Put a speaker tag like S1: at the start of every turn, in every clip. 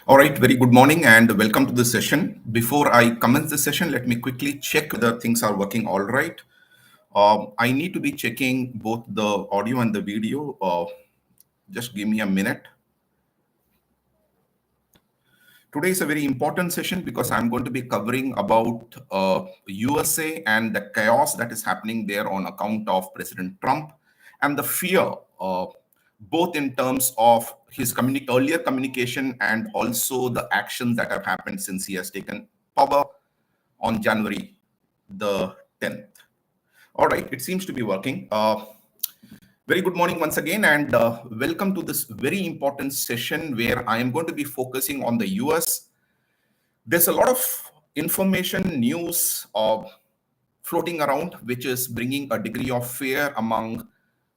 S1: All right, very good morning and welcome to the session. Before I commence the session, let me quickly check whether things are working all right. I need to be checking both the audio and the video. Just give me a minute. Today is a very important session because I'm going to be covering about USA and the chaos that is happening there on account of President Trump and the fear, both in terms of his earlier communication and also the actions that have happened since he has taken power on January the 10th. All right, it seems to be working. Very good morning once again, and welcome to this very important session where I am going to be focusing on the US. There's a lot of information, news floating around, which is bringing a degree of fear among a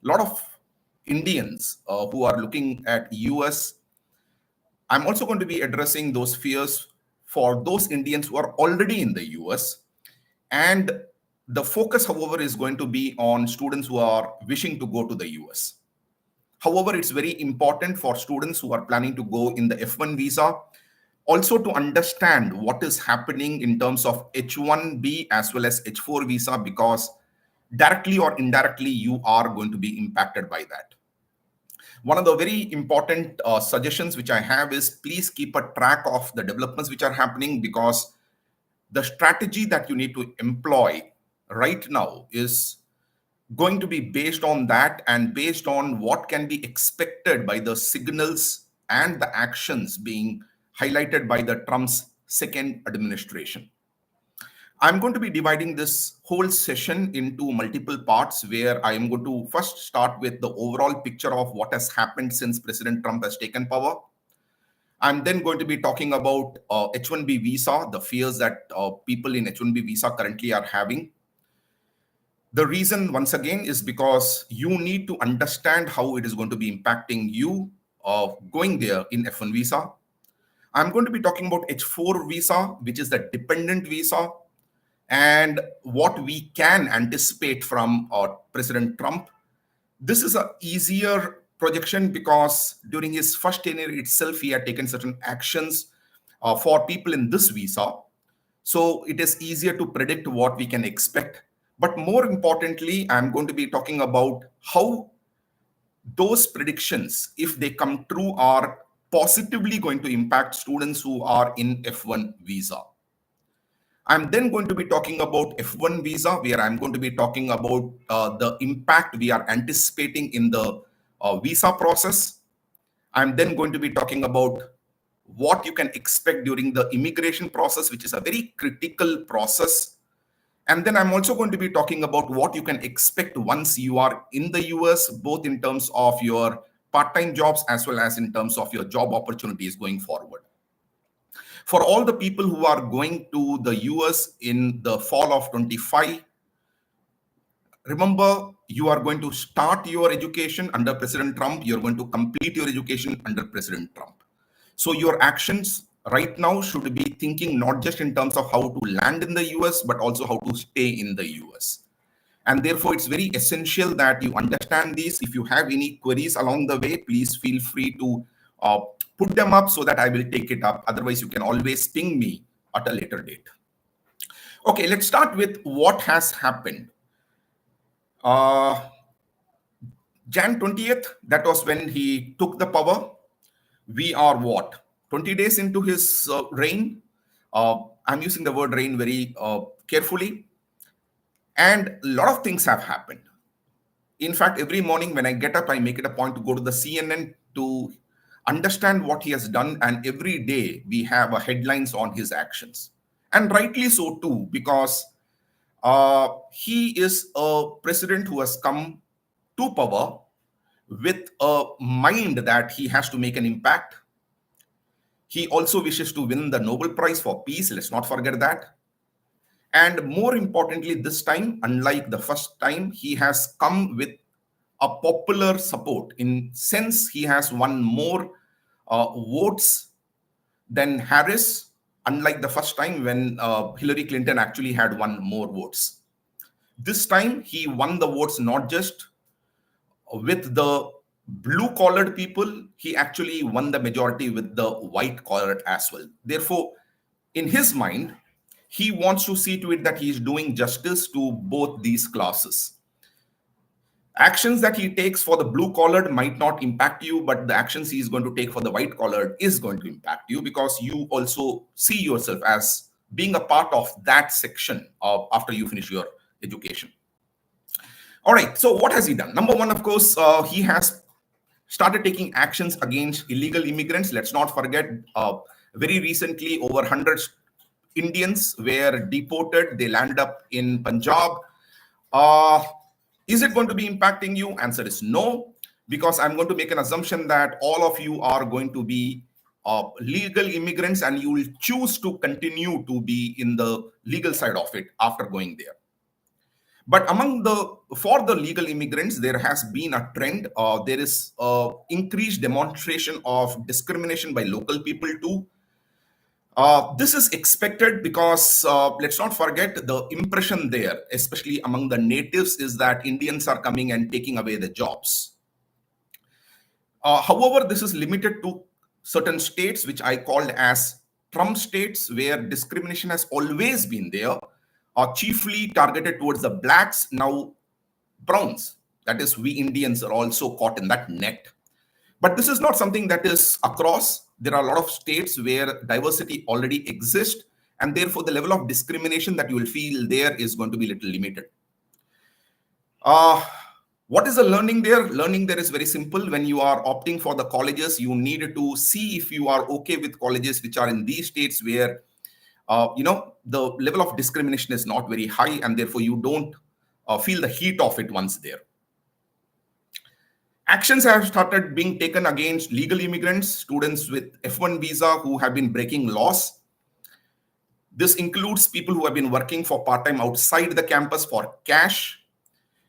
S1: lot of Indians who are looking at US. I'm also going to be addressing those fears for those Indians who are already in the US. And the focus, however, is going to be on students who are wishing to go to the US. However, it's very important for students who are planning to go in the F1 visa also to understand what is happening in terms of H1B as well as H4 visa, because directly or indirectly, you are going to be impacted by that. One of the very important suggestions which I have is please keep a track of the developments which are happening, because the strategy that you need to employ right now is going to be based on that and based on what can be expected by the signals and the actions being highlighted by the Trump's second administration. I'm going to be dividing this whole session into multiple parts, where I am going to first start with the overall picture of what has happened since President Trump has taken power. I'm then going to be talking about H1B visa, the fears that people in H1B visa currently are having. The reason, once again, is because you need to understand how it is going to be impacting you going there in F1 visa. I'm going to be talking about H4 visa, which is the dependent visa, and what we can anticipate from President Trump. This is an easier projection because during his first tenure itself, he had taken certain actions for people in this visa. So it is easier to predict what we can expect. But more importantly, I'm going to be talking about how those predictions, if they come true, are positively going to impact students who are in F1 visa. I'm then going to be talking about F1 visa, where I'm going to be talking about the impact we are anticipating in the visa process. I'm then going to be talking about what you can expect during the immigration process, which is a very critical process. And then I'm also going to be talking about what you can expect once you are in the US, both in terms of your part-time jobs as well as in terms of your job opportunities going forward. For all the people who are going to the US in the fall of 25, remember, you are going to start your education under President Trump. You're going to complete your education under President Trump. So your actions right now should be thinking not just in terms of how to land in the US, but also how to stay in the US. And therefore, it's very essential that you understand these. If you have any queries along the way, please feel free to put them up so that I will take it up. Otherwise, you can always ping me at a later date. Okay, let's start with what has happened. Jan 20th, that was when he took the power. We are what? 20 days into his reign. I'm using the word reign very carefully. And a lot of things have happened. In fact, every morning when I get up, I make it a point to go to the CNN to understand what he has done. And every day we have headlines on his actions. And rightly so too, because he is a president who has come to power with a mind that he has to make an impact. He also wishes to win the Nobel Prize for Peace. Let's not forget that. And more importantly, this time, unlike the first time, he has come with a popular support. In sense, he has won more votes than Harris, unlike the first time when Hillary Clinton actually had won more votes. This time, he won the votes not just with the blue-collared people, he actually won the majority with the white-collared as well. Therefore, in his mind, he wants to see to it that he is doing justice to both these classes. Actions that he takes for the blue-collared might not impact you, but the actions he is going to take for the white-collared is going to impact you, because you also see yourself as being a part of that section of after you finish your education. All right, so what has he done? Number one, of course, he has started taking actions against illegal immigrants. Let's not forget, very recently, over 100 Indians were deported. They landed up in Punjab. Uh, is it going to be impacting you? Answer is no, because I'm going to make an assumption that all of you are going to be legal immigrants, and you will choose to continue to be in the legal side of it after going there. But for the legal immigrants, there has been a trend. There is increased demonstration of discrimination by local people too. This is expected because let's not forget, the impression there, especially among the natives, is that Indians are coming and taking away the jobs. However, this is limited to certain states, which I called as Trump states, where discrimination has always been there, are chiefly targeted towards the blacks. Now, browns, that is, we Indians, are also caught in that net. But this is not something that is across. There are a lot of states where diversity already exists, and therefore the level of discrimination that you will feel there is going to be a little limited. What is the learning there? Learning there is very simple. When you are opting for the colleges, you need to see if you are okay with colleges which are in these states where the level of discrimination is not very high, and therefore you don't feel the heat of it once there. Actions have started being taken against legal immigrants, students with F1 visa who have been breaking laws. This includes people who have been working for part-time outside the campus for cash.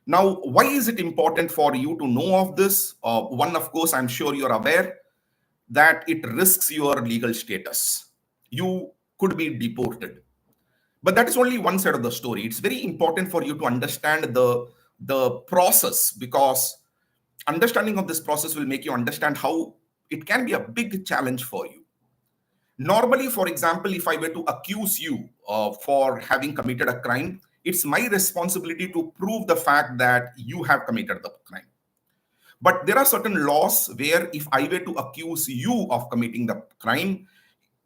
S1: Now, why is it important for you to know of this? One, of course, I'm sure you're aware that it risks your legal status. You could be deported. But that is only one side of the story. It's very important for you to understand the process, because understanding of this process will make you understand how it can be a big challenge for you. Normally, for example, if I were to accuse you for having committed a crime, it's my responsibility to prove the fact that you have committed the crime. But there are certain laws where if I were to accuse you of committing the crime,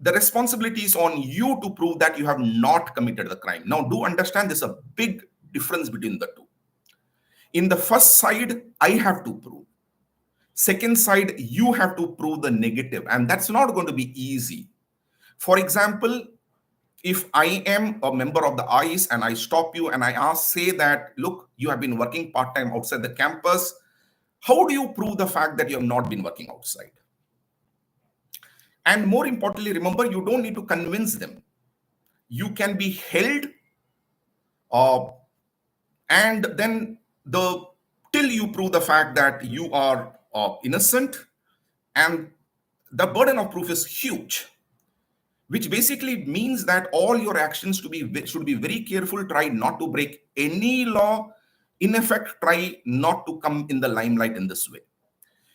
S1: the responsibility is on you to prove that you have not committed the crime. Now, do understand there's a big difference between the two. In the first side, I have to prove. Second side, you have to prove the negative, and that's not going to be easy. For example, if I am a member of the ICE and I stop you and I say that, look, you have been working part-time outside the campus, how do you prove the fact that you have not been working outside? And more importantly, remember, you don't need to convince them. You can be held, and then till you prove the fact that you are innocent, and the burden of proof is huge, which basically means that all your actions should be very careful. Try not to break any law. In effect, try not to come in the limelight in this way.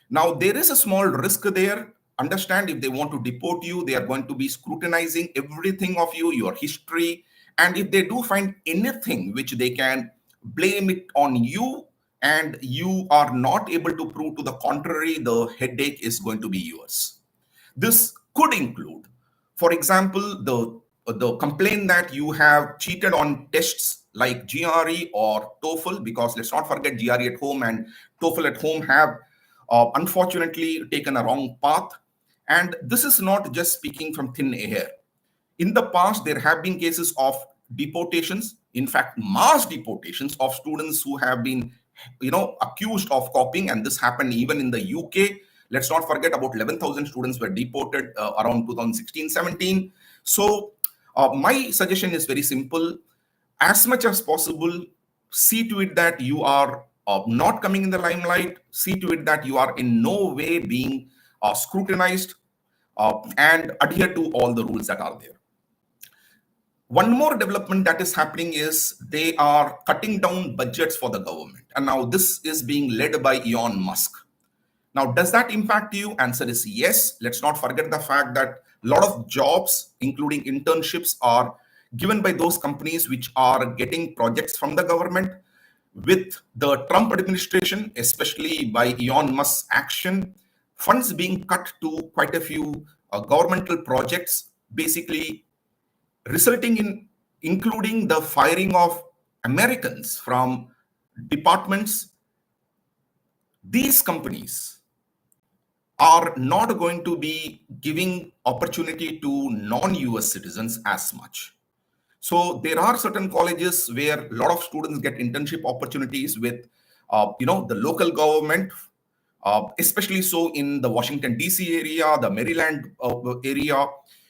S1: Now, there is a small risk there. Understand, if they want to deport you, they are going to be scrutinizing everything of you, your history. And if they do find anything which they can blame it on you, and you are not able to prove to the contrary, the headache is going to be yours. This could include, for example, the complaint that you have cheated on tests like GRE or TOEFL, because let's not forget, GRE at home and TOEFL at home have unfortunately taken a wrong path. And this is not just speaking from thin air. In the past, there have been cases of deportations, in fact, mass deportations of students who have been, accused of copying, and this happened even in the UK. Let's not forget, about 11,000 students were deported around 2016-17. So my suggestion is very simple. As much as possible, see to it that you are not coming in the limelight. See to it that you are in no way being scrutinized, and adhere to all the rules that are there. One more development that is happening is they are cutting down budgets for the government. And now this is being led by Elon Musk. Now, does that impact you? Answer is yes. Let's not forget the fact that a lot of jobs, including internships, are given by those companies which are getting projects from the government. With the Trump administration, especially by Elon Musk's action, funds being cut to quite a few governmental projects, basically resulting in including the firing of Americans from departments. These companies are not going to be giving opportunity to non-US citizens as much. So there are certain colleges where a lot of students get internship opportunities with the local government, especially so in the Washington DC area, the Maryland area,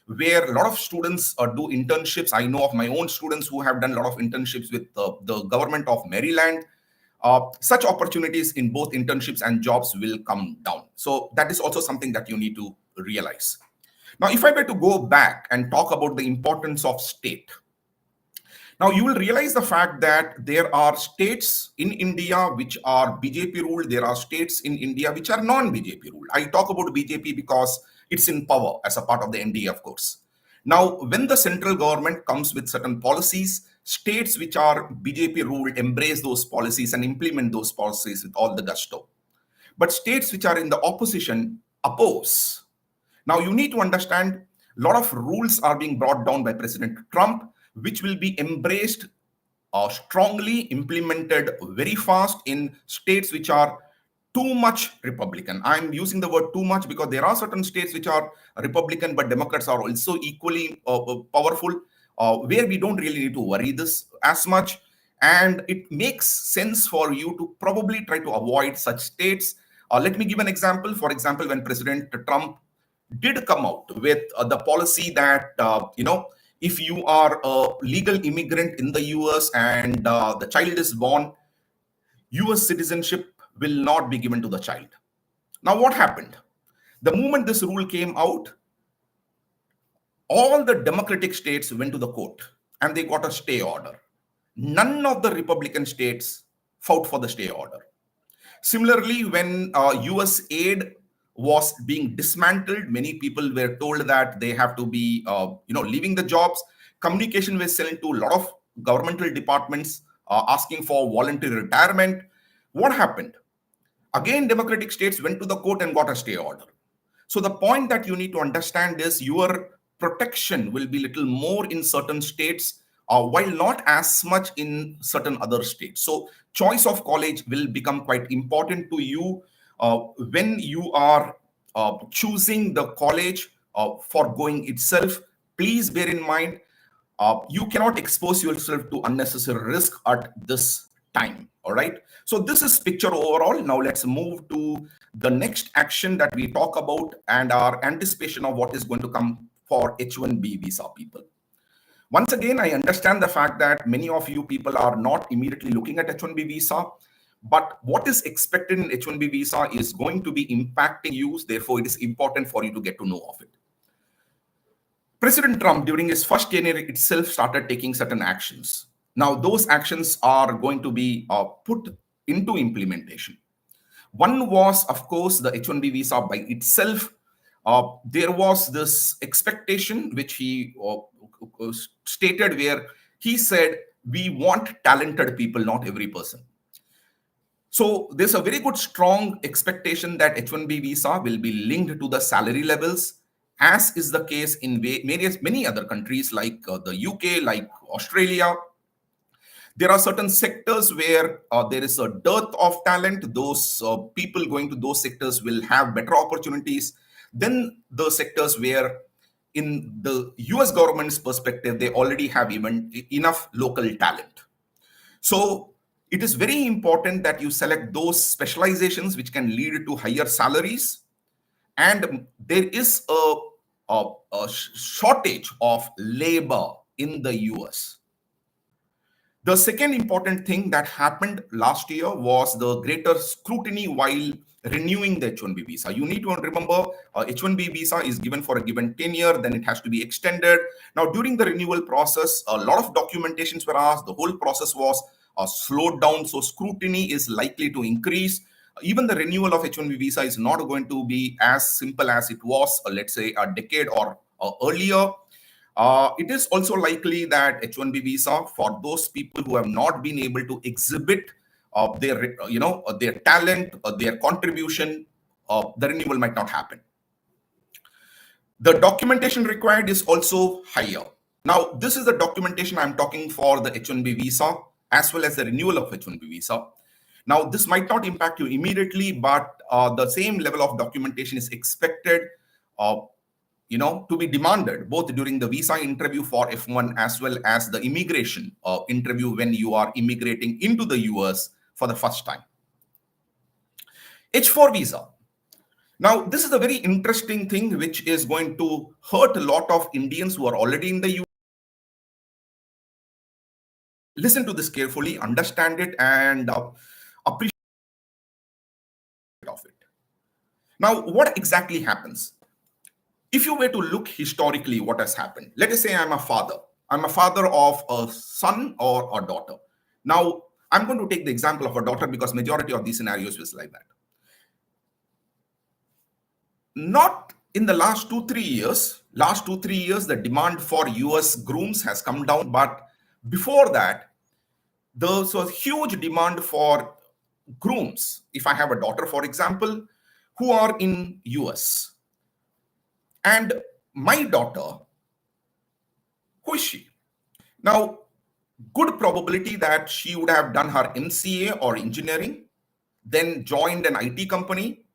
S1: where a lot of students do internships. I know of my own students who have done a lot of internships with the government of Maryland. Such opportunities in both internships and jobs will come down. So that is also something that you need to realize. Now, if I were to go back and talk about the importance of state, now you will realize the fact that there are states in India which are BJP ruled. There are states in India which are non-BJP ruled. I talk about BJP because it's in power as a part of the NDA, of course. Now, when the central government comes with certain policies, states which are BJP ruled embrace those policies and implement those policies with all the gusto. But states which are in the opposition oppose. Now, you need to understand a lot of rules are being brought down by President Trump, which will be embraced or strongly implemented very fast in states which are too much Republican. I'm using the word too much because there are certain states which are Republican, but Democrats are also equally powerful, where we don't really need to worry this as much. And it makes sense for you to probably try to avoid such states. Let me give an example. For example, when President Trump did come out with the policy that, if you are a legal immigrant in the US and the child is born, US citizenship will not be given to the child. Now, what happened? The moment this rule came out, all the Democratic states went to the court and they got a stay order. None of the Republican states fought for the stay order. Similarly, when US aid was being dismantled, many people were told that they have to be, leaving the jobs. Communication was sent to a lot of governmental departments asking for voluntary retirement. What happened? Again, Democratic states went to the court and got a stay order. So the point that you need to understand is your protection will be little more in certain states, while not as much in certain other states. So choice of college will become quite important to you when you are choosing the college for going itself. Please bear in mind, you cannot expose yourself to unnecessary risk at this time. All right. So this is picture overall. Now let's move to the next action that we talk about and our anticipation of what is going to come for H-1B visa people. Once again, I understand the fact that many of you people are not immediately looking at H-1B visa, but what is expected in H-1B visa is going to be impacting you. Therefore, it is important for you to get to know of it. President Trump, during his first tenure itself, started taking certain actions. Now, those actions are going to be put into implementation. One was, of course, the H-1B visa by itself. There was this expectation which he stated where he said, we want talented people, not every person. So there's a very good strong expectation that H-1B visa will be linked to the salary levels, as is the case in many other countries like the UK, like Australia. There are certain sectors where there is a dearth of talent. Those people going to those sectors will have better opportunities than the sectors where, in the US government's perspective, they already have even enough local talent. So it is very important that you select those specializations which can lead to higher salaries. And there is a shortage of labor in the US. The second important thing that happened last year was the greater scrutiny while renewing the H-1B visa. You need to remember, H-1B visa is given for a given tenure, then it has to be extended. Now, during the renewal process, a lot of documentations were asked. The whole process was slowed down, so scrutiny is likely to increase. Even the renewal of H1B visa is not going to be as simple as it was, let's say, a decade or earlier. It is also likely that H1B visa, for those people who have not been able to exhibit their talent, their contribution, the renewal might not happen. The documentation required is also higher. Now, this is the documentation I'm talking for the H1B visa as well as the renewal of H1B visa. Now, this might not impact you immediately, but the same level of documentation is expected, to be demanded both during the visa interview for F1 as well as the immigration interview when you are immigrating into the US for the first time. H4 visa. Now, this is a very interesting thing which is going to hurt a lot of Indians who are already in the US. Listen to this carefully, understand it, and appreciate of it. Now, what exactly happens? If you were to look historically, what has happened? Let us say I'm a father. I'm a father of a son or a daughter. Now, I'm going to take the example of a daughter because majority of these scenarios was like that. Not in the last 2-3 years. Last 2-3 years, the demand for US grooms has come down. But before that, there was a huge demand for grooms. If I have a daughter, for example, who are in US, and my daughter, who is she? Now, good probability that she would have done her MCA or engineering, then joined an IT company,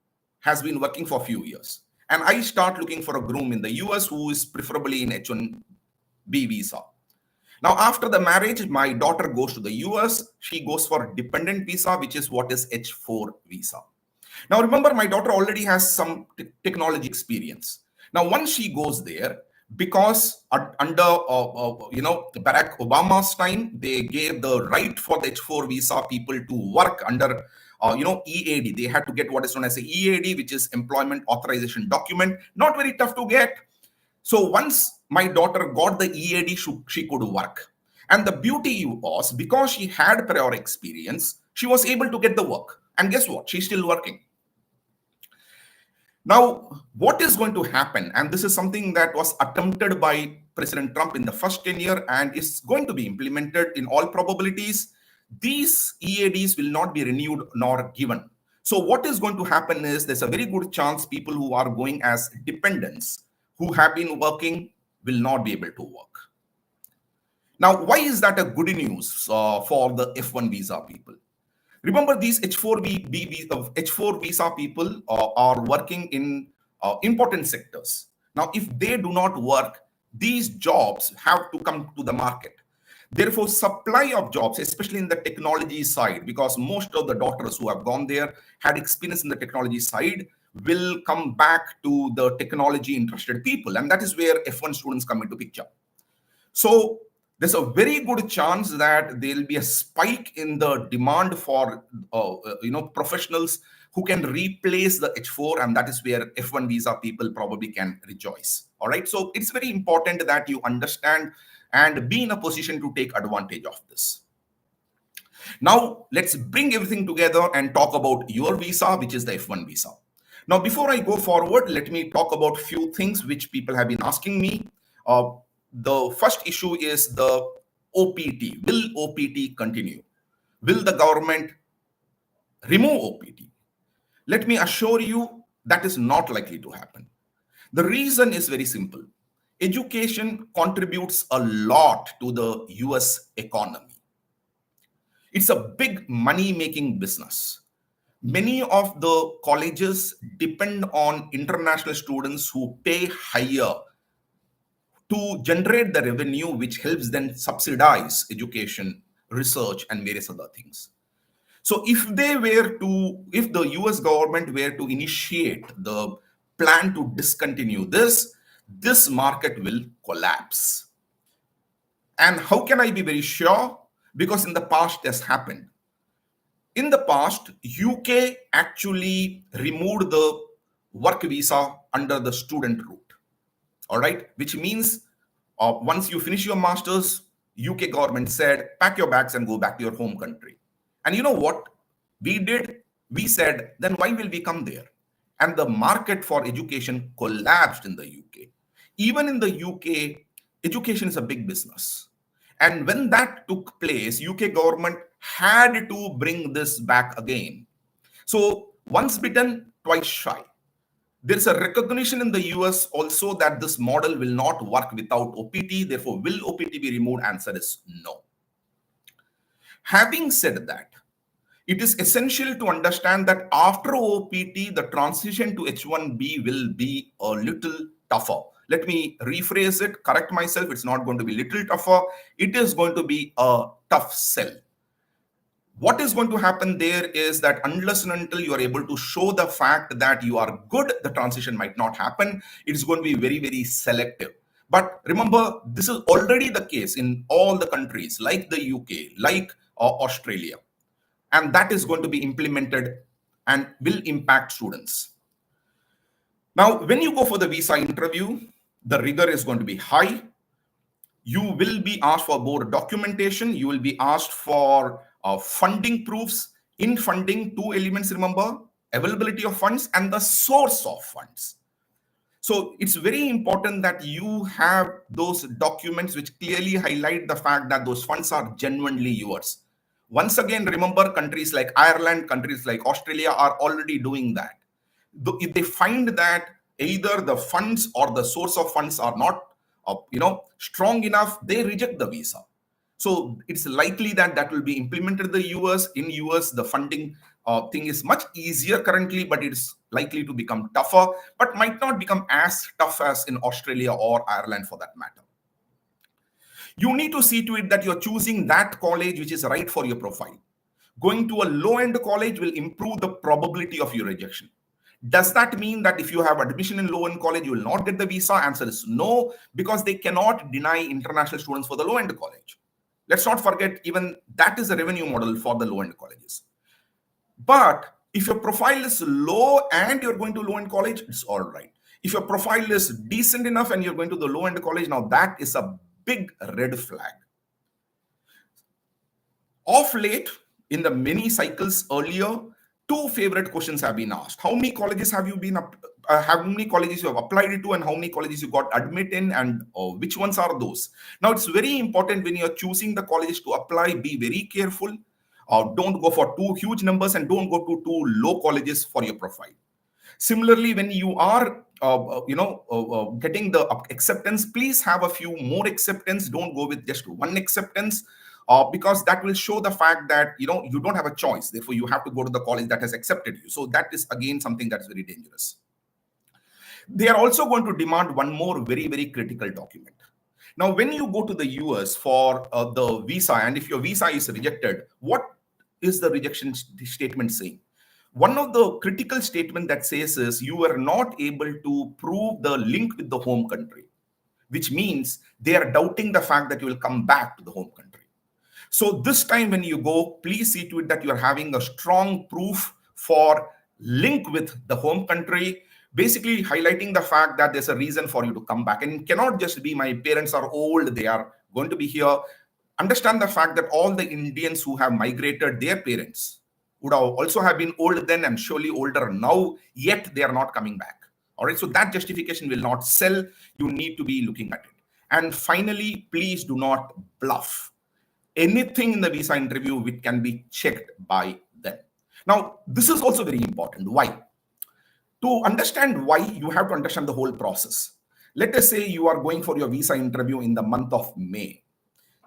S1: has been working for a few years. And I start looking for a groom in the US who is preferably in H1B visa. Now, after the marriage, my daughter goes to the US. She goes for dependent visa, which is what is H4 visa. Now, remember, my daughter already has some technology experience. Now, once she goes there, because under Barack Obama's time, they gave the right for the H4 visa people to work under EAD. They had to get what is known as a EAD, which is Employment Authorization Document. Not very tough to get. So once my daughter got the EAD, she could work. And the beauty was, because she had prior experience, she was able to get the work. And guess what? She's still working. Now, what is going to happen, and this is something that was attempted by President Trump in the first tenure and is going to be implemented in all probabilities, these EADs will not be renewed nor given. So what is going to happen is there's a very good chance people who are going as dependents who have been working will not be able to work. Now, why is that a good news for the F1 visa people? Remember, these H4 visa people are working in important sectors. Now, if they do not work, these jobs have to come to the market. Therefore, supply of jobs, especially in the technology side, because most of the daughters who have gone there had experience in the technology side, will come back to the technology interested people. And that is where F1 students come into picture. So there's a very good chance that there will be a spike in the demand for professionals who can replace the H4, and that is where F1 visa people probably can rejoice. All right, so it's very important that you understand and be in a position to take advantage of this. Now let's bring everything together and talk about your visa, which is the F1 visa. Now, before I go forward, let me talk about few things which people have been asking me. The first issue is the OPT. Will OPT continue? Will the government remove OPT? Let me assure you that is not likely to happen. The reason is very simple. Education contributes a lot to the US economy. It's a big money-making business. Many of the colleges depend on international students who pay higher to generate the revenue which helps them subsidize education, research, and various other things. So if the US government were to initiate the plan to discontinue this market will collapse. And how can I be very sure? Because in the past this happened. In the past, UK actually removed the work visa under the student route. All right, which means once you finish your master's, UK government said, pack your bags and go back to your home country. And you know what we did? We said, then why will we come there? And the market for education collapsed in the UK. Even in the UK, education is a big business. And when that took place, UK government had to bring this back again. So once bitten, twice shy. There's a recognition in the US also that this model will not work without OPT. Therefore, will OPT be removed? Answer is no. Having said that, it is essential to understand that after OPT, the transition to H1B will be a little tougher. Let me rephrase it, correct myself. It's not going to be little tougher. It is going to be a tough sell. What is going to happen there is that unless and until you are able to show the fact that you are good, the transition might not happen. It is going to be very, very selective. But remember, this is already the case in all the countries like the UK, like Australia. And that is going to be implemented and will impact students. Now, when you go for the visa interview, the rigor is going to be high. You will be asked for more documentation. You will be asked for funding proofs. In funding, two elements, remember, availability of funds and the source of funds. So it's very important that you have those documents which clearly highlight the fact that those funds are genuinely yours. Once again, remember, countries like Ireland, countries like Australia are already doing that. If they find that either the funds or the source of funds are not strong enough, they reject the visa. So it's likely that that will be implemented in the US. In US, the funding thing is much easier currently, but it's likely to become tougher, but might not become as tough as in Australia or Ireland for that matter. You need to see to it that you're choosing that college which is right for your profile. Going to a low-end college will improve the probability of your rejection. Does that mean that if you have admission in low-end college, you will not get the visa? Answer is no, because they cannot deny international students for the low-end college. Let's not forget, even that is a revenue model for the low-end colleges. But if your profile is low and you're going to low-end college, it's all right. If your profile is decent enough and you're going to the low-end college, now that is a big red flag. Of late, in the many cycles earlier, two favorite questions have been asked. How many colleges have you been how many colleges you have applied to, and how many colleges you got admit in, and which ones are those? Now, it's very important when you're choosing the colleges to apply, be very careful. Don't go for too huge numbers and don't go to too low colleges for your profile. Similarly, when you are getting the acceptance, please have a few more acceptance. Don't go with just one acceptance, because that will show the fact that you don't have a choice. Therefore, you have to go to the college that has accepted you. So that is again something that is very dangerous. They are also going to demand one more very, very critical document. Now, when you go to the US for the visa, and if your visa is rejected, what is the rejection statement saying? One of the critical statement that says is you are not able to prove the link with the home country, which means they are doubting the fact that you will come back to the home country. So this time when you go, please see to it that you are having a strong proof for link with the home country, basically highlighting the fact that there's a reason for you to come back. And it cannot just be my parents are old, they are going to be here. Understand the fact that all the Indians who have migrated, their parents would have also have been old then and surely older now, yet they are not coming back. All right, so that justification will not sell. You need to be looking at it. And finally, please do not bluff. Anything in the visa interview which can be checked by them. Now, this is also very important. Why? To understand why, you have to understand the whole process. Let us say you are going for your visa interview in the month of May.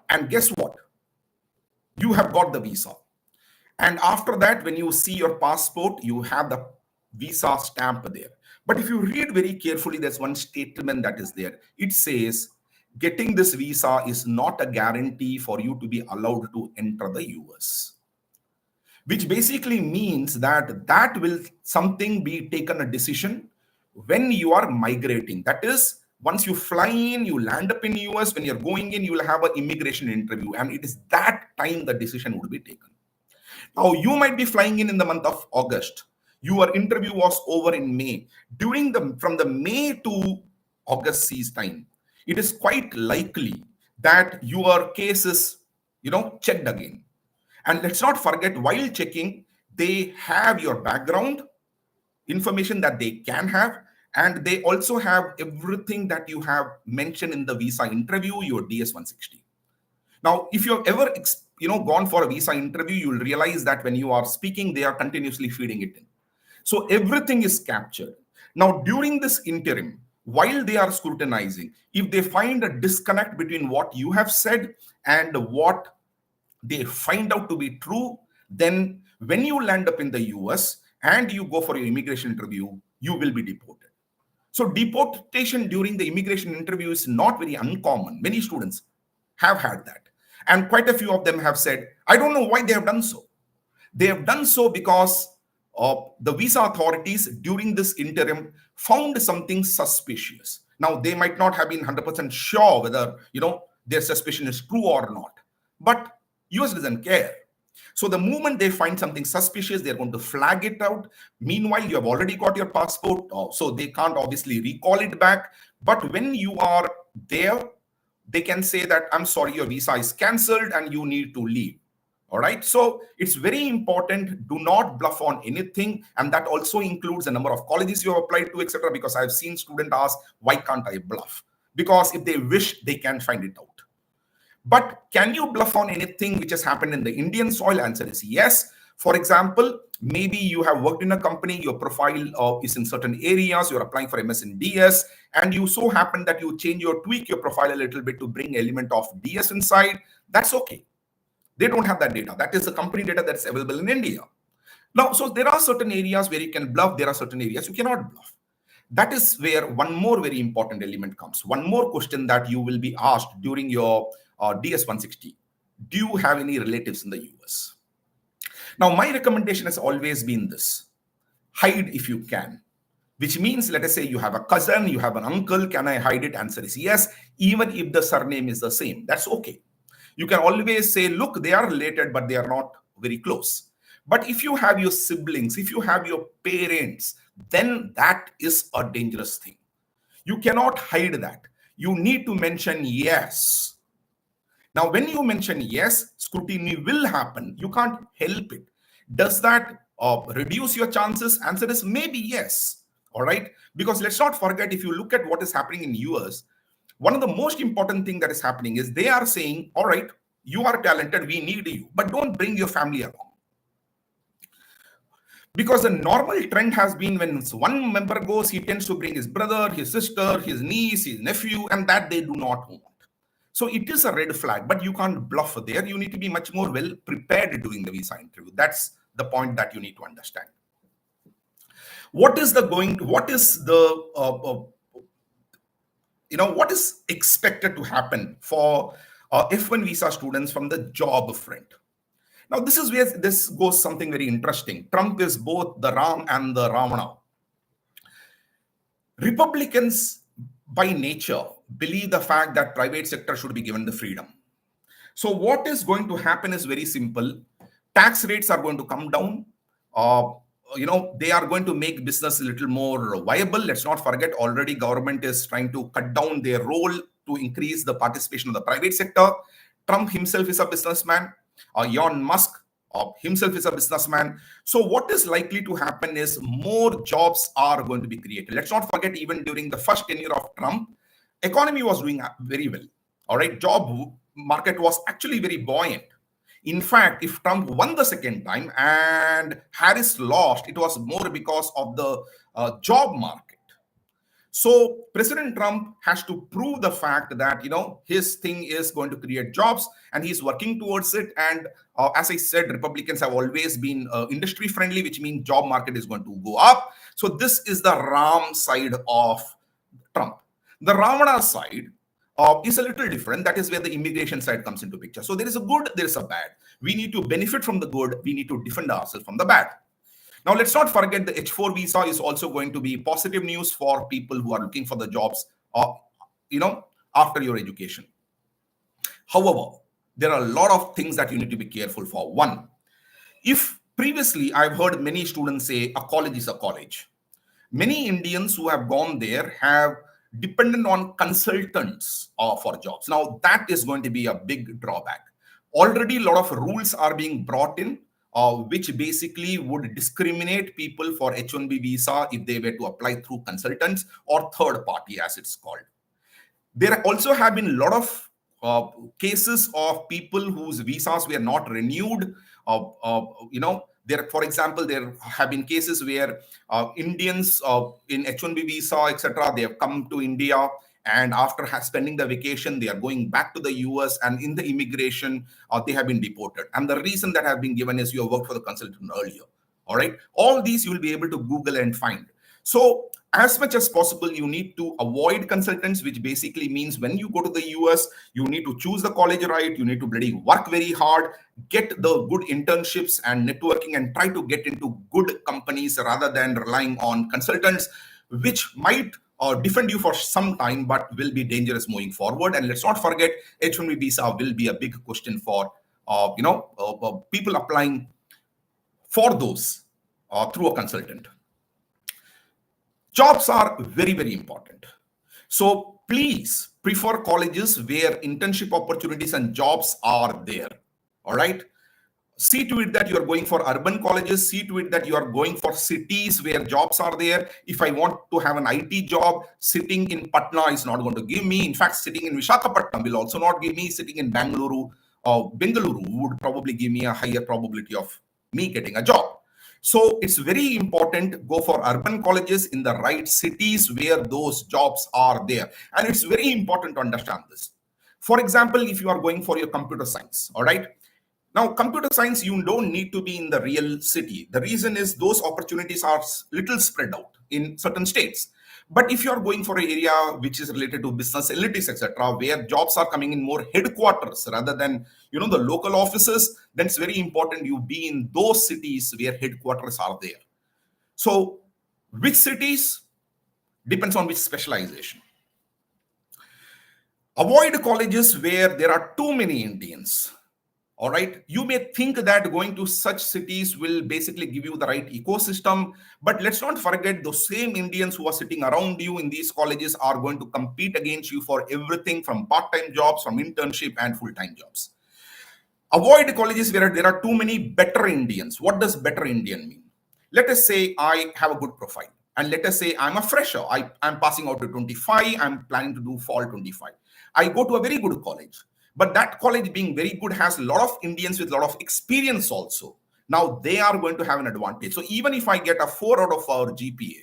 S1: And guess what? You have got the visa. And after that, when you see your passport, you have the visa stamp there. But if you read very carefully, there's one statement that is there. It says, getting this visa is not a guarantee for you to be allowed to enter the US. Which basically means that will something be taken a decision when you are migrating. That is, once you fly in, you land up in US, when you're going in, you will have an immigration interview. And it is that time the decision would be taken. Now, you might be flying in the month of August. Your interview was over in May. From the May to August seas time, it is quite likely that your case is, checked again. And let's not forget, while checking, They have your background information that they can have, and they also have everything that you have mentioned in the visa interview, your DS-160. Now, if you've ever gone for a visa interview, you'll realize that when you are speaking, they are continuously feeding it in. So everything is captured. Now, during this interim, while they are scrutinizing, if they find a disconnect between what you have said and what they find out to be true, then when you land up in the US and you go for your immigration interview, you will be deported. So deportation during the immigration interview is not very uncommon. Many students have had that. And quite a few of them have said, I don't know why they have done so. They have done so because the visa authorities during this interim found something suspicious. Now, they might not have been 100% sure whether, their suspicion is true or not. But US doesn't care. So the moment they find something suspicious, they're going to flag it out. Meanwhile, you have already got your passport, so they can't obviously recall it back. But when you are there, they can say that, I'm sorry, your visa is cancelled and you need to leave. All right. So it's very important. Do not bluff on anything. And that also includes the number of colleges you have applied to, etc. Because I've seen students ask, why can't I bluff? Because if they wish, they can find it out. But can you bluff on anything which has happened in the Indian soil? Answer is yes. For example, maybe you have worked in a company, your profile is in certain areas, you're applying for MS in DS, and you so happen that you tweak your profile a little bit to bring element of DS inside. That's okay. They don't have that data. That is the company data that's available in India. Now, so there are certain areas where you can bluff, there are certain areas you cannot bluff. That is where one more very important element comes. One more question that you will be asked during your DS-160. Do you have any relatives in the US? Now, my recommendation has always been this. Hide if you can. Which means, let us say you have a cousin, you have an uncle. Can I hide it? Answer is yes. Even if the surname is the same, that's okay. You can always say, look, they are related, but they are not very close. But if you have your siblings, if you have your parents, then that is a dangerous thing. You cannot hide that. You need to mention yes. Now, when you mention yes, scrutiny will happen. You can't help it. Does that reduce your chances? Answer is maybe yes. All right. Because let's not forget, if you look at what is happening in US, one of the most important thing that is happening is they are saying, all right, you are talented, we need you, but don't bring your family along. Because the normal trend has been when one member goes, he tends to bring his brother, his sister, his niece, his nephew, and that they do not want. So it is a red flag, but you can't bluff there. You need to be much more well prepared during the visa interview. That's the point that you need to understand. What is what is expected to happen for F1 visa students from the job front? Now, this is where this goes something very interesting. Trump is both the Ram and the Ravana. Republicans, by nature, believe the fact that private sector should be given the freedom. So what is going to happen is very simple. Tax rates are going to come down. They are going to make business a little more viable. Let's not forget, already government is trying to cut down their role to increase the participation of the private sector. Trump himself is a businessman. Elon Musk himself is a businessman. So what is likely to happen is more jobs are going to be created. Let's not forget, even during the first tenure of Trump, economy was doing very well. All right, job market was actually very buoyant. In fact, if Trump won the second time and Harris lost, it was more because of the job market. So President Trump has to prove the fact that his thing is going to create jobs, and he's working towards it. And as I said, Republicans have always been industry friendly, which means job market is going to go up. So this is the Ram side of Trump. The Ravana side is a little different. That is where the immigration side comes into picture. So there is a good, there is a bad. We need to benefit from the good. We need to defend ourselves from the bad. Now, let's not forget the H4 visa is also going to be positive news for people who are looking for the jobs, after your education. However, there are a lot of things that you need to be careful for. One, if previously I've heard many students say a college is a college. Many Indians who have gone there have dependent on consultants for jobs. Now, that is going to be a big drawback. Already, a lot of rules are being brought in. which basically would discriminate people for H-1B visa if they were to apply through consultants or third party, as it's called. There also have been a lot of cases of people whose visas were not renewed. There, for example, there have been cases where Indians in H-1B visa, etc., they have come to India, and after spending the vacation, they are going back to the US, and in the immigration, they have been deported. And the reason that have been given is you have worked for the consultant earlier. All right, all these you will be able to Google and find. So as much as possible, you need to avoid consultants, which basically means when you go to the US, you need to choose the college right, you need to bloody work very hard, get the good internships and networking, and try to get into good companies rather than relying on consultants, which might defend you for some time, but will be dangerous moving forward. And let's not forget, H-1B visa will be a big question for people applying for those through a consultant. Jobs are very, very important. So please prefer colleges where internship opportunities and jobs are there. All right. See to it that you are going for urban colleges. See to it that you are going for cities where jobs are there. If I want to have an IT job, sitting in Patna is not going to give me. In fact, sitting in Visakhapatnam will also not give me. Sitting in Bangalore or Bengaluru would probably give me a higher probability of me getting a job. So it's very important, go for urban colleges in the right cities where those jobs are there. And it's very important to understand this. For example, if you are going for your computer science, all right? Now, computer science, you don't need to be in the real city. The reason is those opportunities are little spread out in certain states. But if you are going for an area which is related to business analytics, etc., where jobs are coming in more headquarters rather than the local offices, then it's very important you be in those cities where headquarters are there. So, which cities depends on which specialization. Avoid colleges where there are too many Indians. All right. You may think that going to such cities will basically give you the right ecosystem, but let's not forget the same Indians who are sitting around you in these colleges are going to compete against you for everything from part-time jobs, from internship and full-time jobs. Avoid colleges where there are too many better Indians. What does better Indian mean? Let us say I have a good profile, and let us say I'm a fresher. I'm passing out to 25. I'm planning to do fall 25. I go to a very good college. But that college being very good has a lot of Indians with a lot of experience also. Now they are going to have an advantage. So even if I get a 4 out of 4 GPA,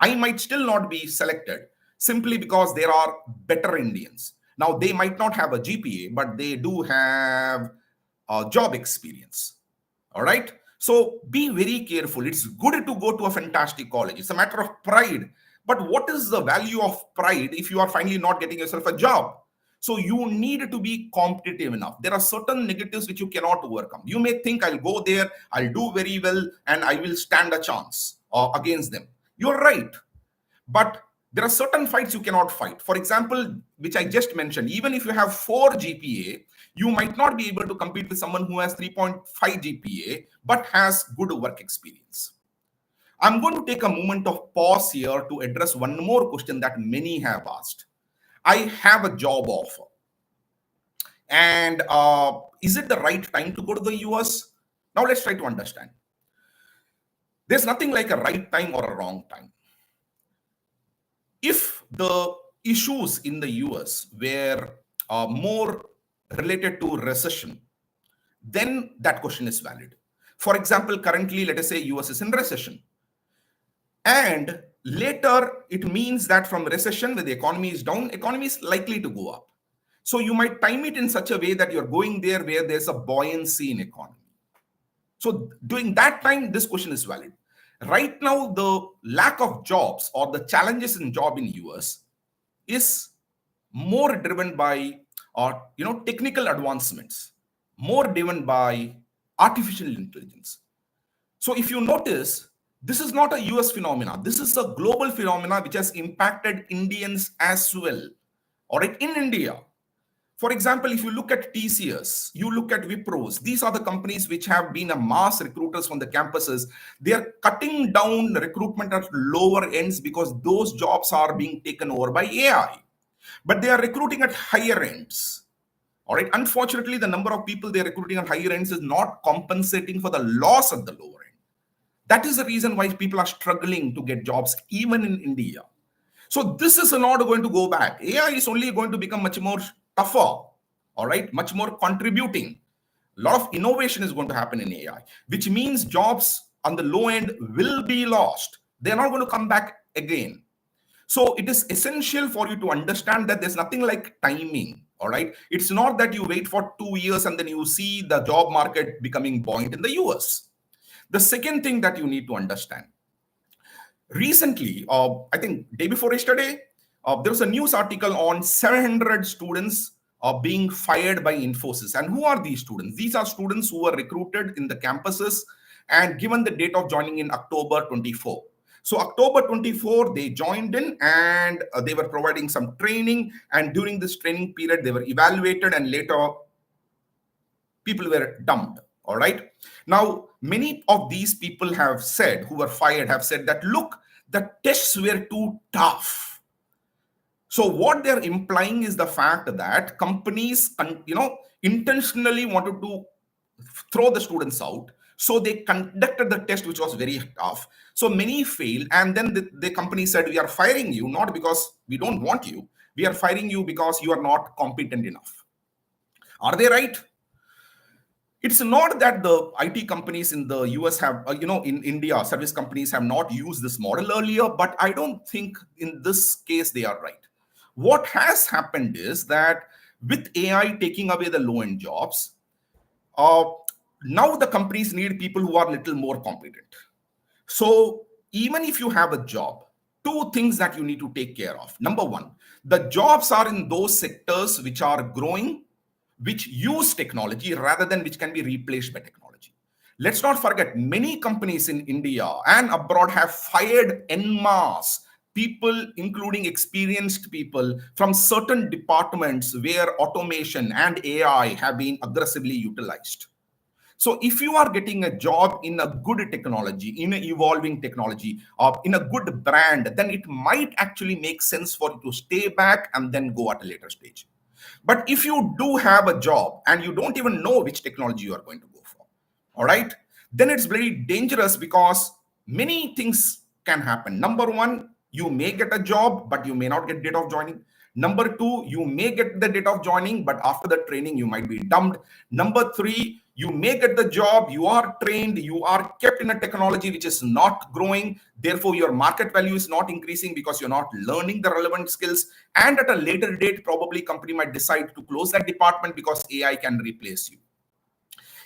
S1: I might still not be selected simply because there are better Indians. Now they might not have a GPA, but they do have a job experience. All right. So be very careful. It's good to go to a fantastic college. It's a matter of pride. But what is the value of pride if you are finally not getting yourself a job? So you need to be competitive enough. There are certain negatives which you cannot overcome. You may think I'll go there, I'll do very well, and I will stand a chance against them. You're right. But there are certain fights you cannot fight. For example, which I just mentioned, even if you have 4 GPA, you might not be able to compete with someone who has 3.5 GPA, but has good work experience. I'm going to take a moment of pause here to address one more question that many have asked. I have a job offer. And is it the right time to go to the US? Now let's try to understand. There's nothing like a right time or a wrong time. If the issues in the US were more related to recession, then that question is valid. For example, currently, let us say US is in recession. And later, it means that from recession, when the economy is down, economy is likely to go up. So you might time it in such a way that you're going there where there's a buoyancy in economy. So during that time, this question is valid. Right now, the lack of jobs or the challenges in job in US is more driven by technical advancements, more driven by artificial intelligence. So if you notice, this is not a US phenomena. This is a global phenomena which has impacted Indians as well. All right, in India. For example, if you look at TCS, you look at Wipros, these are the companies which have been a mass recruiters from the campuses. They are cutting down recruitment at lower ends because those jobs are being taken over by AI. But they are recruiting at higher ends. All right. Unfortunately, the number of people they're recruiting on higher ends is not compensating for the loss at the lower end. That is the reason why people are struggling to get jobs, even in India. So this is not going to go back. AI is only going to become much more tougher, all right, much more contributing. A lot of innovation is going to happen in AI, which means jobs on the low end will be lost. They're not going to come back again. So it is essential for you to understand that there's nothing like timing. All right. It's not that you wait for 2 years and then you see the job market becoming buoyant in the US. The second thing that you need to understand recently, I think day before yesterday, there was a news article on 700 students being fired by Infosys. And who are these students? These are students who were recruited in the campuses and given the date of joining in October 24. So October 24, they joined in and they were providing some training. And during this training period, they were evaluated and later people were dumped. All right. Now, many of these people have said, who were fired, have said that, look, the tests were too tough. So what they're implying is the fact that companies, intentionally wanted to throw the students out. So they conducted the test, which was very tough. So many failed. And then the company said, we are firing you, not because we don't want you. We are firing you because you are not competent enough. Are they right? It's not that the IT companies in the US have, in India, service companies have not used this model earlier, but I don't think in this case they are right. What has happened is that with AI taking away the low end jobs, uh, now the companies need people who are a little more competent. So even if you have a job, two things that you need to take care of. Number one, the jobs are in those sectors which are growing, which use technology rather than which can be replaced by technology. Let's not forget, many companies in India and abroad have fired en masse people, including experienced people from certain departments where automation and AI have been aggressively utilized. So if you are getting a job in a good technology, in an evolving technology, or in a good brand, then it might actually make sense for you to stay back and then go at a later stage. But if you do have a job and you don't even know which technology you are going to go for, all right, then it's very dangerous because many things can happen. Number one, you may get a job, but you may not get date of joining. Number two, you may get the date of joining, but after the training, you might be dumped. Number three, you may get the job, you are trained, you are kept in a technology which is not growing. Therefore, your market value is not increasing because you're not learning the relevant skills. And at a later date, probably company might decide to close that department because AI can replace you.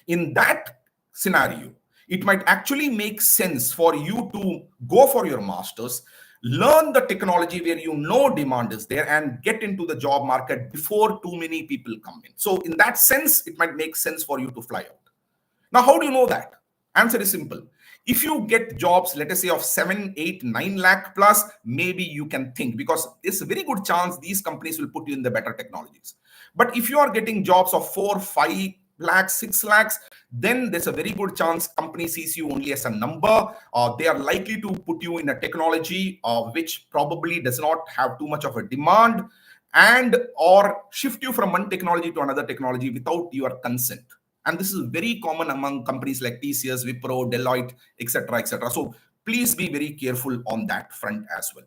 S1: In that scenario, it might actually make sense for you to go for your master's, learn the technology where you know demand is there, and get into the job market before too many people come in. So in that sense, it might make sense for you to fly out. Now, how do you know that? Answer is simple. If you get jobs, let us say of 7, 8, 9 lakh plus, maybe you can think, because it's a very good chance these companies will put you in the better technologies. But if you are getting jobs of 4, 5 lakhs, 6 lakhs, then there's a very good chance company sees you only as a number. They are likely to put you in a technology which probably does not have too much of a demand, and or shift you from one technology to another technology without your consent. And this is very common among companies like TCS, Wipro, Deloitte, etc., etc. So please be very careful on that front as well.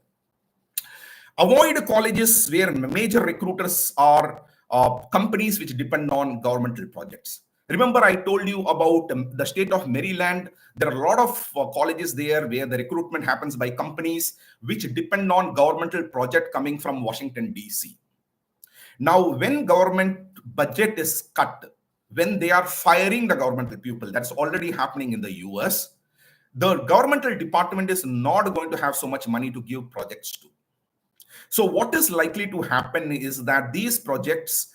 S1: Avoid colleges where major recruiters are companies which depend on governmental projects. Remember, I told you about the state of Maryland. There are a lot of colleges there where the recruitment happens by companies which depend on governmental project coming from Washington, D.C. Now, when government budget is cut, when they are firing the governmental people, that's already happening in the US, the governmental department is not going to have so much money to give projects to. So what is likely to happen is that these projects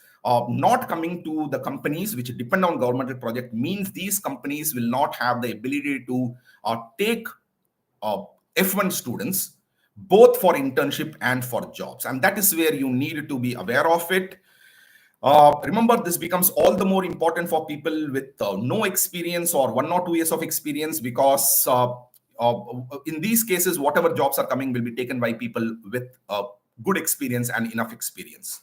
S1: not coming to the companies which depend on governmental project means these companies will not have the ability to take F1 students both for internship and for jobs. And that is where you need to be aware of it. Remember, this becomes all the more important for people with no experience or 1 or 2 years of experience, because in these cases, whatever jobs are coming will be taken by people with good experience and enough experience.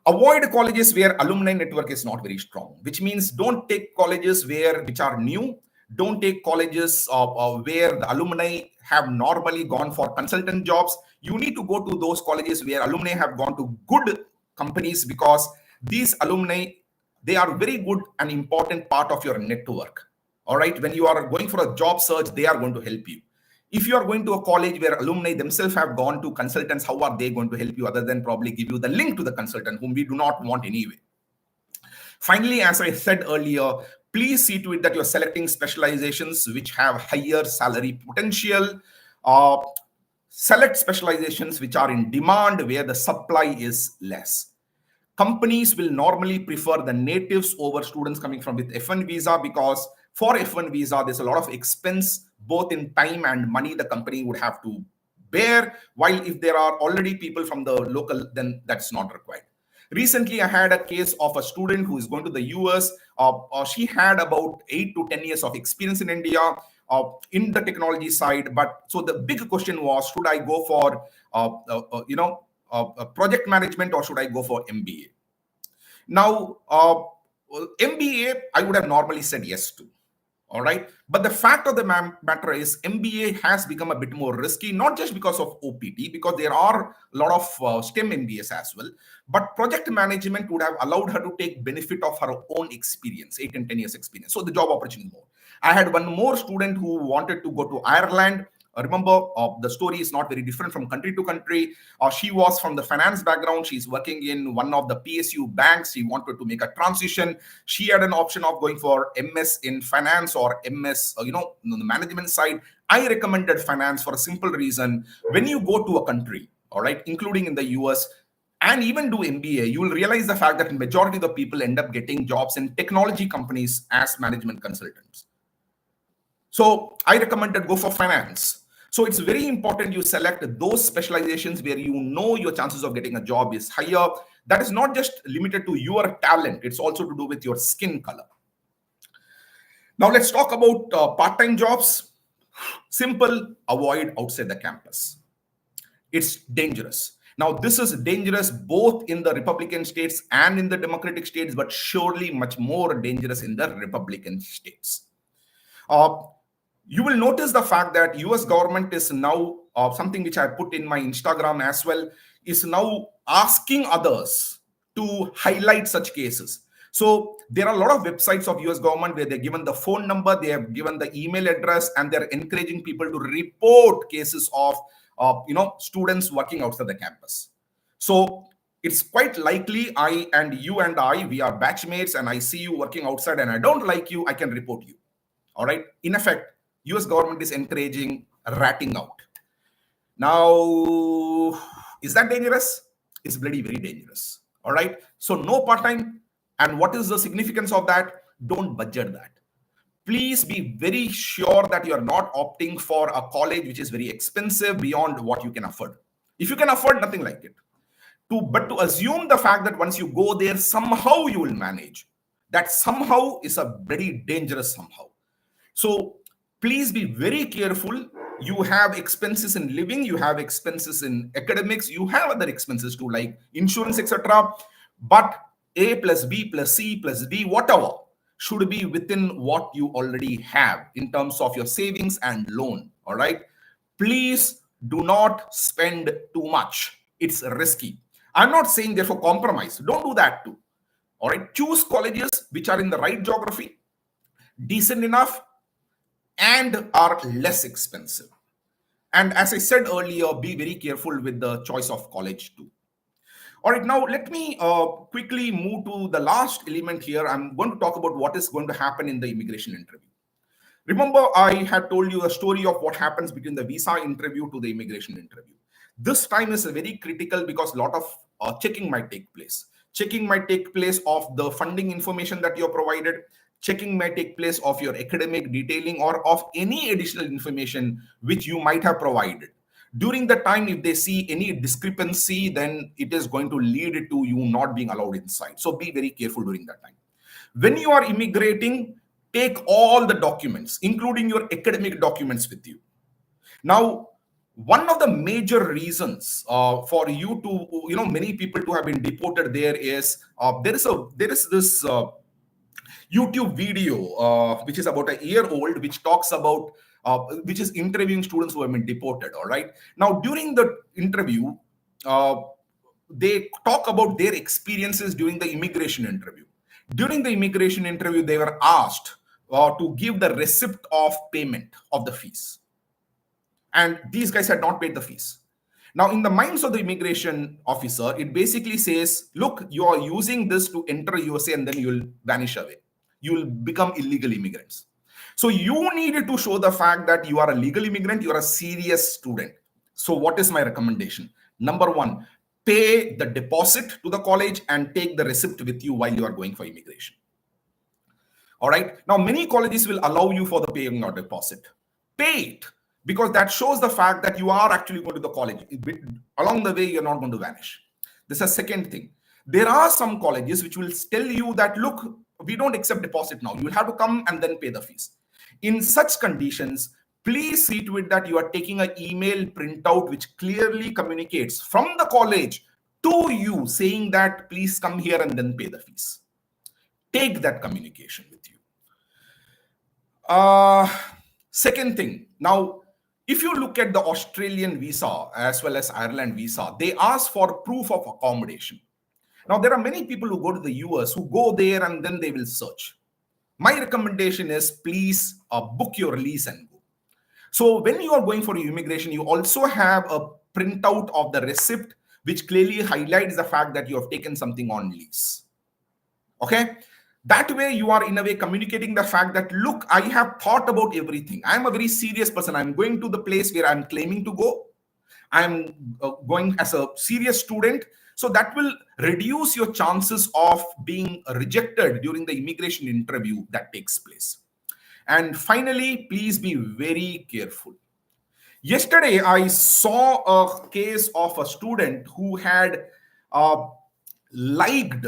S1: Avoid colleges where alumni network is not very strong, which means don't take colleges which are new. Don't take colleges where the alumni have normally gone for consultant jobs. You need to go to those colleges where alumni have gone to good companies, because these alumni, they are very good and important part of your network. All right, when you are going for a job search, they are going to help you. If you are going to a college where alumni themselves have gone to consultants, how are they going to help you other than probably give you the link to the consultant whom we do not want anyway? Finally, as I said earlier, please see to it that you're selecting specializations which have higher salary potential. Uh, Select specializations which are in demand where the supply is less. Companies will normally prefer the natives over students coming from with F1 visa, because for F1 visa, there's a lot of expense, both in time and money the company would have to bear. While if there are already people from the local, then that's not required. Recently, I had a case of a student who is going to the US. She had about 8 to 10 years of experience in India in the technology side. But so the big question was, should I go for, project management, or should I go for MBA? Now, MBA, I would have normally said yes to. All right. But the fact of the matter is, MBA has become a bit more risky, not just because of OPT, because there are a lot of STEM MBAs as well. But project management would have allowed her to take benefit of her own experience, 8 and 10 years experience. So the job opportunity more. I had one more student who wanted to go to Ireland. Remember, the story is not very different from country to country. She was from the finance background. She's working in one of the PSU banks. She wanted to make a transition. She had an option of going for MS in finance or MS, the management side. I recommended finance for a simple reason. When you go to a country, all right, including in the US, and even do MBA, you will realize the fact that majority of the people end up getting jobs in technology companies as management consultants. So I recommended go for finance. So it's very important you select those specializations where you know your chances of getting a job is higher. That is not just limited to your talent, it's also to do with your skin color. Now let's talk about part-time jobs. Simple, avoid outside the campus. It's dangerous. Now, this is dangerous both in the Republican states and in the Democratic states, but surely much more dangerous in the Republican states. You will notice the fact that US government is now, something which I put in my Instagram as well, is now asking others to highlight such cases. So there are a lot of websites of US government where they're given the phone number, they have given the email address, and they're encouraging people to report cases of students working outside the campus. So it's quite likely I and you and I, we are batchmates, and I see you working outside and I don't like you, I can report you. All right. In effect, US government is encouraging ratting out. Now, is that dangerous? It's bloody very dangerous. All right. So no part-time. And what is the significance of that? Don't budget that. Please be very sure that you are not opting for a college which is very expensive beyond what you can afford. If you can afford, nothing like it. But to assume the fact that once you go there, somehow you will manage, that somehow is a very dangerous somehow. So please be very careful. You have expenses in living, you have expenses in academics, you have other expenses too, like insurance, etc. But A plus B plus C plus D, whatever, should be within what you already have in terms of your savings and loan. All right. Please do not spend too much. It's risky. I'm not saying therefore compromise. Don't do that too. All right. Choose colleges which are in the right geography, decent enough, and are less expensive. And as I said earlier, be very careful with the choice of college too. All right, now let me quickly move to the last element here. I'm going to talk about what is going to happen in the immigration interview. Remember, I had told you a story of what happens between the visa interview to the immigration interview. This time is very critical because a lot of checking might take place. Checking might take place of the funding information that you're provided. Checking might take place of your academic detailing or of any additional information which you might have provided. During the time, if they see any discrepancy, then it is going to lead to you not being allowed inside. So be very careful during that time. When you are immigrating, take all the documents, including your academic documents with you. Now, One of the major reasons for you to, many people to have been deported there is there is this YouTube video, which is about a year old, which talks about, which is interviewing students who have been deported. All right. Now, during the interview, uh, they talk about their experiences during the immigration interview. During the immigration interview, they were asked to give the receipt of payment of the fees. And these guys had not paid the fees. Now, in the minds of the immigration officer, it basically says, look, you are using this to enter USA and then you'll vanish away. You'll become illegal immigrants. So you needed to show the fact that you are a legal immigrant, you are a serious student. So what is my recommendation? Number one, pay the deposit to the college and take the receipt with you while you are going for immigration. All right. Now, many colleges will allow you for the paying or deposit. Pay it, because that shows the fact that you are actually going to the college. Along the way, you're not going to vanish. This is a second thing. There are some colleges which will tell you that, look, we don't accept deposit now. You will have to come and then pay the fees. In such conditions, please see to it that you are taking an email printout which clearly communicates from the college to you saying that please come here and then pay the fees. Take that communication with you. Second thing, now, if you look at the Australian visa as well as Ireland visa, they ask for proof of accommodation. Now, there are many people who go to the US who go there and then they will search. My recommendation is please book your lease and go. So when you are going for your immigration, you also have a printout of the receipt which clearly highlights the fact that you have taken something on lease. Okay. That way you are in a way communicating the fact that, look, I have thought about everything. I'm a very serious person. I'm going to the place where I'm claiming to go. I'm going as a serious student. So that will reduce your chances of being rejected during the immigration interview that takes place. And finally, please be very careful. Yesterday, I saw a case of a student who had liked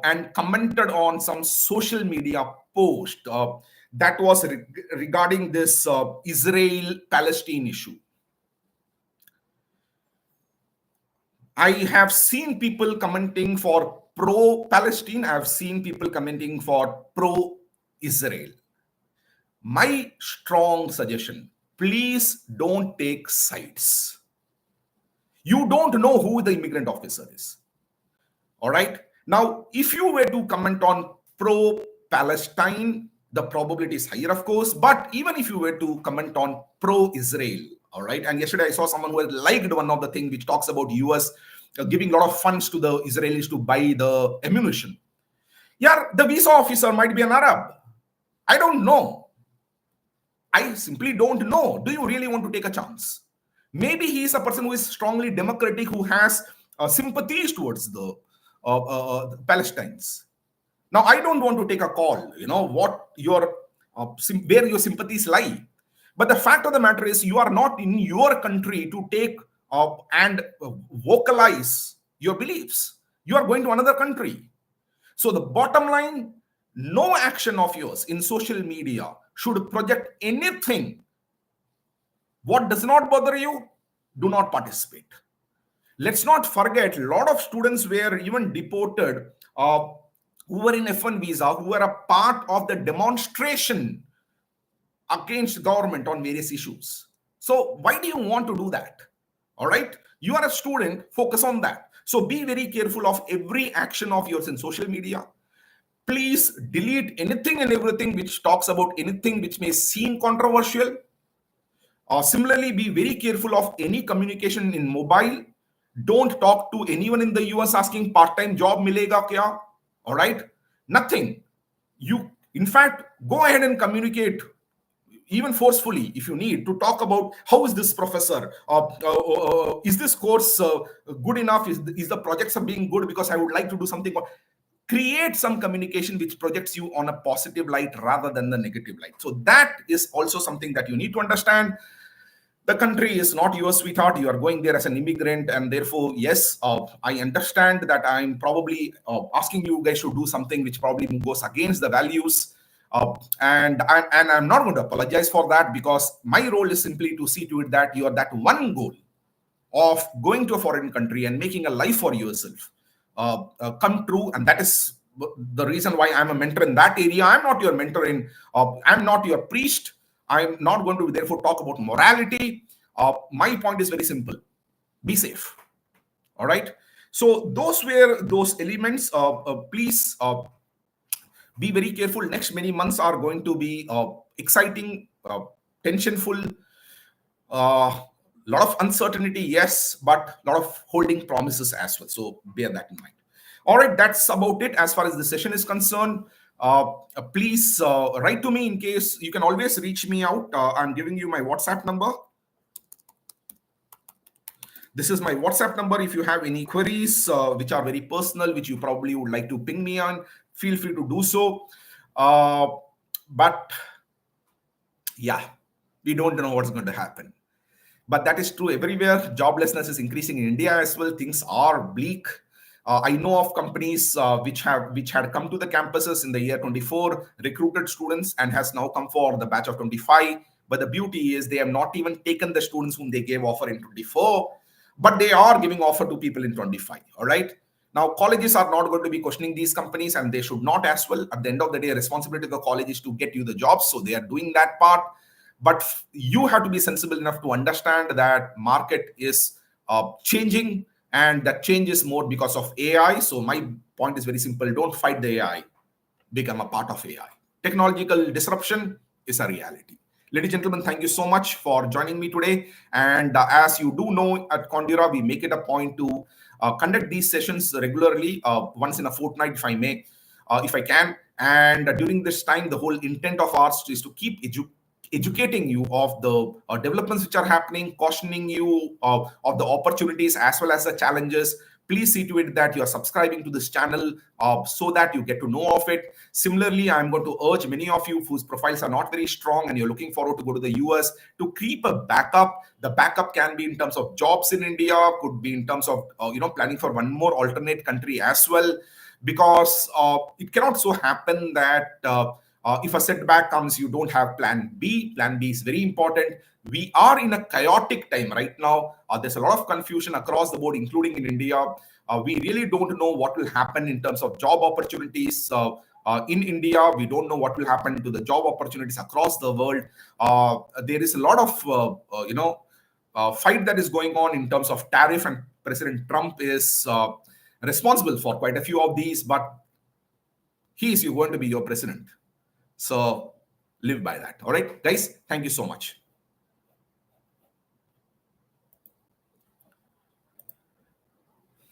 S1: and commented on some social media post that was regarding this Israel-Palestine issue. I have seen people commenting for pro-Palestine. I've seen people commenting for pro-Israel. My strong suggestion, please don't take sides. You don't know who the immigrant officer is. All right. Now, if you were to comment on pro-Palestine, the probability is higher, of course. But even if you were to comment on pro-Israel, all right. And yesterday I saw someone who had liked one of the things which talks about US giving a lot of funds to the Israelis to buy the ammunition. Yeah, the visa officer might be an Arab. I don't know. I simply don't know. Do you really want to take a chance? Maybe he is a person who is strongly democratic, who has sympathies towards the Palestinians. Now, I don't want to take a call, what your where your sympathies lie. But the fact of the matter is, you are not in your country to take and vocalize your beliefs. You are going to another country. So the bottom line, no action of yours in social media should project anything. What does not bother you, do not participate. Let's not forget, a lot of students were even deported who were in F1 visa, who were a part of the demonstration against government on various issues. So why do you want to do that? All right. You are a student, focus on that. So be very careful of every action of yours in social media. Please delete anything and everything which talks about anything which may seem controversial. Similarly, be very careful of any communication in mobile. Don't talk to anyone in the US asking part-time job milega kya. All right. Nothing. You, in fact, go ahead and communicate even forcefully if you need to talk about how is this professor, is this course good enough, is the projects are being good, because I would like to do something. Create some communication which projects you on a positive light rather than the negative light. So that is also something that you need to understand. The country is not your sweetheart. You are going there as an immigrant, and therefore, yes, I understand that I'm probably asking you guys to do something which probably goes against the values. And I'm not going to apologize for that, because my role is simply to see to it that you are that one goal of going to a foreign country and making a life for yourself come true. And that is the reason why I'm a mentor in that area. I'm not your mentor in, I'm not your priest. I'm not going to therefore talk about morality. My point is very simple: be safe. All right. So those were those elements. Please be very careful. Next many months are going to be exciting, tensionful, lot of uncertainty, yes, but a lot of holding promises as well. So bear that in mind. All right, that's about it as far as the session is concerned. Please write to me in case. You can always reach me out. I'm giving you my WhatsApp number. This is my WhatsApp number. If you have any queries which are very personal, which you probably would like to ping me on, feel free to do so. But yeah, we don't know what's going to happen. But that is true everywhere. Joblessness is increasing in India as well. Things are bleak. I know of companies which had come to the campuses in the year 24, recruited students, and has now come for the batch of 25. But the beauty is they have not even taken the students whom they gave offer in 24, but they are giving offer to people in 25. All right. Now, colleges are not going to be questioning these companies, and they should not as well. At the end of the day, responsibility of the college is to get you the jobs. So they are doing that part. But you have to be sensible enough to understand that market is changing, and that change is more because of AI. So my point is very simple: don't fight the AI, become a part of AI. Technological disruption is a reality. Ladies and gentlemen, thank you so much for joining me today. And as you do know, at Condira, we make it a point to conduct these sessions regularly, once in a fortnight, if I may, if I can. And during this time, the whole intent of ours is to keep educating you of the developments which are happening, cautioning you of the opportunities as well as the challenges. Please see to it that you are subscribing to this channel so that you get to know of it. Similarly, I'm going to urge many of you whose profiles are not very strong and you're looking forward to go to the US to keep a backup. The backup can be in terms of jobs in India, could be in terms of planning for one more alternate country as well, because it cannot so happen that if a setback comes, you don't have plan B. Plan B is very important. We are in a chaotic time right now. There's a lot of confusion across the board, including in India. We really don't know what will happen in terms of job opportunities. In India, we don't know what will happen to the job opportunities across the world. There is a lot of, fight that is going on in terms of tariff, and President Trump is responsible for quite a few of these, but he is going to be your president. So live by that. All right, guys, thank you so much.